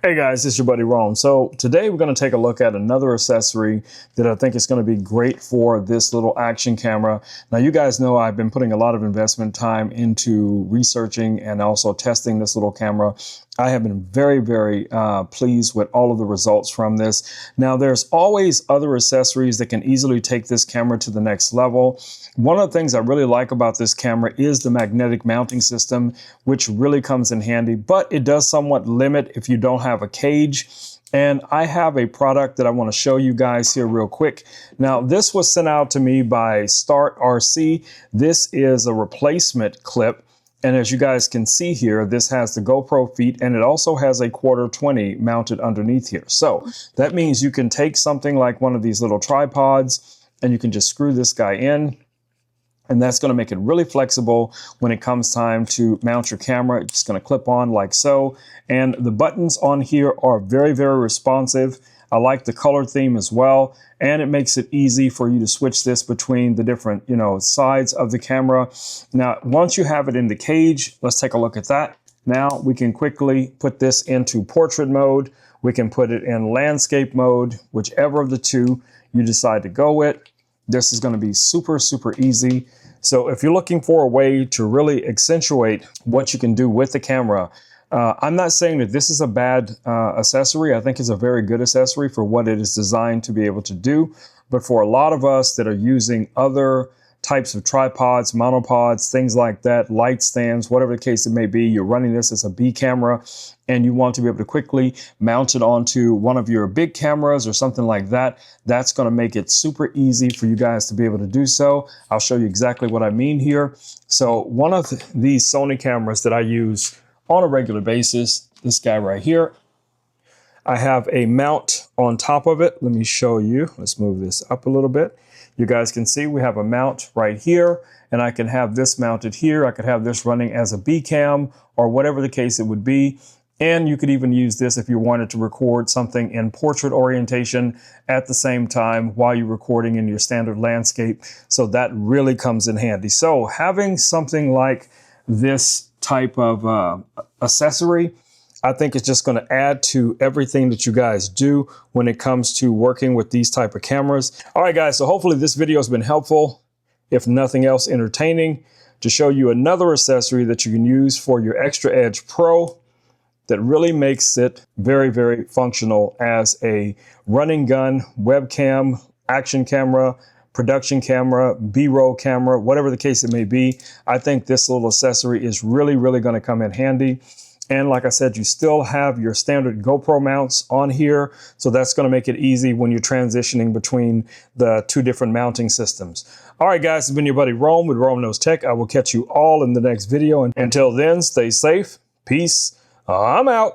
Hey guys, it's your buddy Rome. So today we're going to take a look at another accessory that I think is going to be great for this little action camera. Now you guys know I've been putting a lot of investment time into researching and also testing this little camera. I have been very pleased with all of the results from this. Now there's always other accessories that can easily take this camera to the next level. One of the things I really like about this camera is the magnetic mounting system, which really comes in handy, but it does somewhat limit if you don't have a cage. And I have a product that I want to show you guys here real quick. Now, this was sent out to me by Start RC. This is a replacement clip. And as you guys can see here, this has the GoPro feet and it also has a 1/4 mounted underneath here. So that means you can take something like one of these little tripods and you can just screw this guy in. And that's going to make it really flexible when it comes time to mount your camera. It's going to clip on like so. And the buttons on here are very responsive. I like the color theme as well. And it makes it easy for you to switch this between the different, sides of the camera. Now, once you have it in the cage, let's take a look at that. Now we can quickly put this into portrait mode. We can put it in landscape mode, whichever of the two you decide to go with. This is going to be super easy. So if you're looking for a way to really accentuate what you can do with the camera, I'm not saying that this is a bad accessory. I think it's a very good accessory for what it is designed to be able to do. But for a lot of us that are using other types of tripods, monopods, things like that, light stands, whatever the case it may be, you're running this as a B camera and you want to be able to quickly mount it onto one of your big cameras or something like that, that's going to make it super easy for you guys to be able to do so. I'll show you exactly what I mean here. So one of these Sony cameras that I use on a regular basis, this guy right here, I have a mount on top of it. Let me show you. Let's move this up a little bit. You guys can see we have a mount right here, and I can have this mounted here. I could have this running as a B cam or whatever the case it would be. And you could even use this if you wanted to record something in portrait orientation at the same time while you're recording in your standard landscape. So that really comes in handy. So having something like this type of accessory, I think it's just going to add to everything that you guys do when it comes to working with these type of cameras. All right, guys, so hopefully this video has been helpful, if nothing else entertaining, to show you another accessory that you can use for your Xtra Edge Pro that really makes it very functional as a running gun, webcam, action camera, production camera, B-roll camera, whatever the case it may be. I think this little accessory is really going to come in handy. And like I said, you still have your standard GoPro mounts on here. So that's going to make it easy when you're transitioning between the two different mounting systems. All right, guys, it's been your buddy Rome with Rome Knows Tech. I will catch you all in the next video. And until then, stay safe. Peace. I'm out.